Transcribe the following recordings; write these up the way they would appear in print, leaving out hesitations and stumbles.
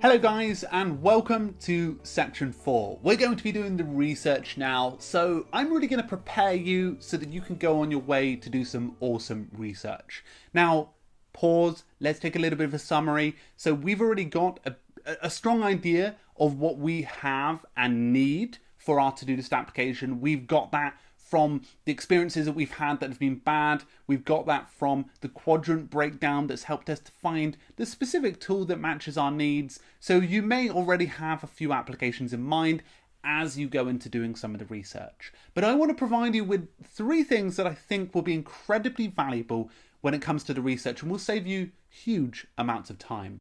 Hello guys, and welcome to section 4. We're going to be doing the research now, so I'm really going to prepare you so that you can go on your way to do some awesome research. Now, pause, let's take a little bit of a summary. So we've already got a strong idea of what we have and need for our to-do list application. We've got that from the experiences that we've had that have been bad. We've got that from the quadrant breakdown that's helped us to find the specific tool that matches our needs. So you may already have a few applications in mind as you go into doing some of the research. But I want to provide you with 3 things that I think will be incredibly valuable when it comes to the research and will save you huge amounts of time.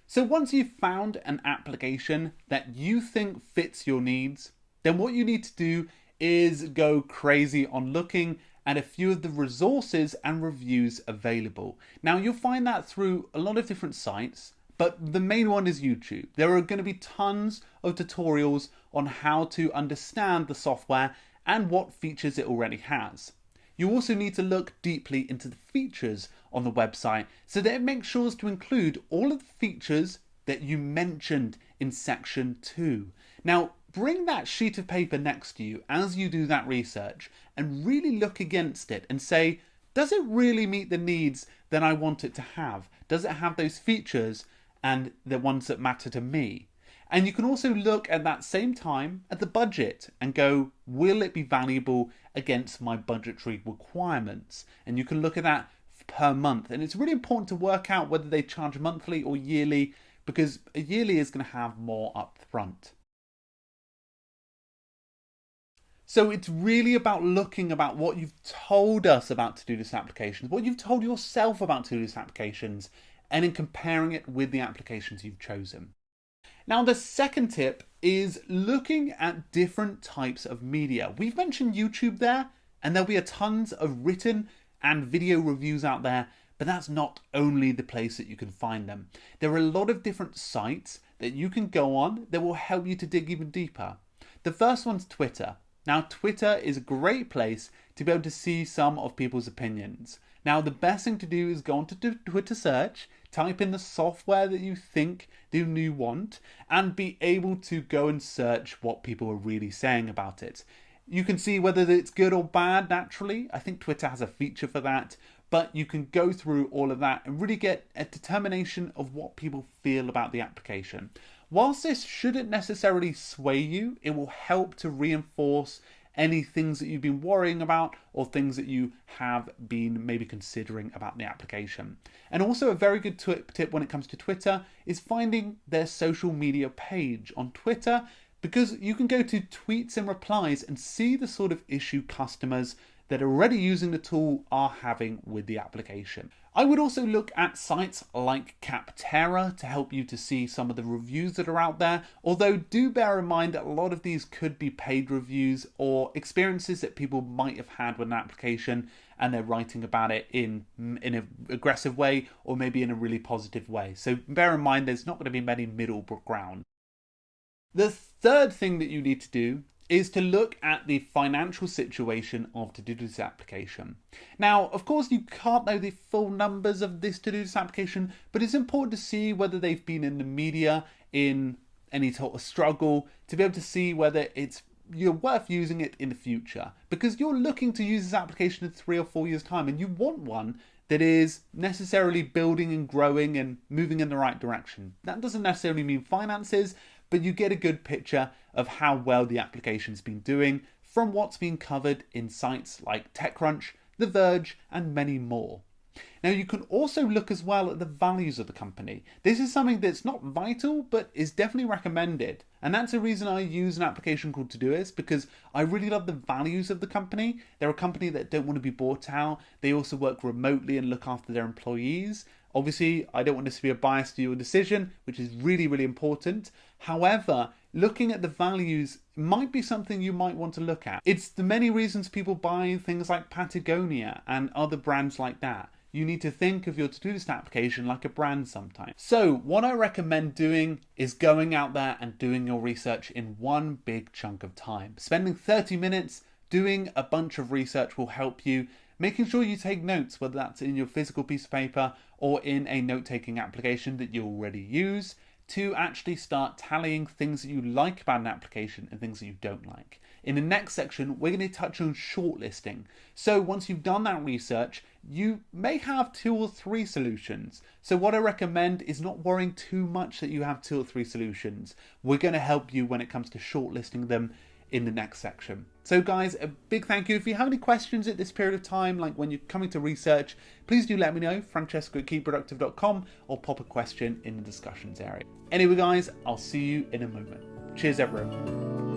So once you've found an application that you think fits your needs, then what you need to do is go crazy on looking at a few of the resources and reviews available. Now you'll find that through a lot of different sites, but the main one is YouTube. There are going to be tons of tutorials on how to understand the software and what features it already has. You also need to look deeply into the features on the website so that it makes sure to include all of the features that you mentioned in section 2. Now, bring that sheet of paper next to you as you do that research and really look against it and say, does it really meet the needs that I want it to have? Does it have those features and the ones that matter to me? And you can also look at that same time at the budget and go, will it be valuable against my budgetary requirements? And you can look at that per month. And it's really important to work out whether they charge monthly or yearly, because a yearly is going to have more up front. So it's really about looking about what you've told us about to-do list applications, what you've told yourself about to-do list applications, and then comparing it with the applications you've chosen. Now, the second tip is looking at different types of media. We've mentioned YouTube there, and there'll be a tons of written and video reviews out there, but that's not only the place that you can find them. There are a lot of different sites that you can go on that will help you to dig even deeper. The first one's Twitter. Now, Twitter is a great place to be able to see some of people's opinions. Now, the best thing to do is go onto Twitter search, type in the software that you think you want, and be able to go and search what people are really saying about it. You can see whether it's good or bad naturally. I think Twitter has a feature for that, but you can go through all of that and really get a determination of what people feel about the application. Whilst this shouldn't necessarily sway you, it will help to reinforce any things that you've been worrying about or things that you have been maybe considering about the application. And also a very good tip when it comes to Twitter is finding their social media page on Twitter, because you can go to tweets and replies and see the sort of issue customers that are already using the tool are having with the application. I would also look at sites like Capterra to help you to see some of the reviews that are out there, although do bear in mind that a lot of these could be paid reviews or experiences that people might have had with an application and they're writing about it in an aggressive way or maybe in a really positive way. So bear in mind there's not going to be many middle ground. The third thing that you need to do is to look at the financial situation of to-do list application. Now, of course, you can't know the full numbers of this to-do list application, but it's important to see whether they've been in the media in any sort of struggle to be able to see whether you're worth using it in the future, because you're looking to use this application in 3 or 4 years' time, and you want one that is necessarily building and growing and moving in the right direction. That doesn't necessarily mean finances, but you get a good picture of how well the application's been doing from what's been covered in sites like TechCrunch, The Verge, and many more. Now, you can also look as well at the values of the company. This is something that's not vital, but is definitely recommended. And that's the reason I use an application called Todoist, because I really love the values of the company. They're a company that don't want to be bought out. They also work remotely and look after their employees. Obviously, I don't want this to be a bias to your decision, which is really, really important. However, looking at the values might be something you might want to look at. It's the many reasons people buy things like Patagonia and other brands like that. You need to think of your to-do list application like a brand sometimes. So what I recommend doing is going out there and doing your research in one big chunk of time. Spending 30 minutes doing a bunch of research will help you, making sure you take notes, whether that's in your physical piece of paper or in a note-taking application that you already use. to actually start tallying things that you like about an application and things that you don't like. In the next section, we're going to touch on shortlisting. So once you've done that research, you may have 2 or 3 solutions. So what I recommend is not worrying too much that you have 2 or 3 solutions. We're going to help you when it comes to shortlisting them in the next section. So guys, a big thank you. If you have any questions at this period of time, like when you're coming to research, please do let me know, francesco@keyproductive.com, or pop a question in the discussions area. Anyway guys, I'll see you in a moment. Cheers everyone.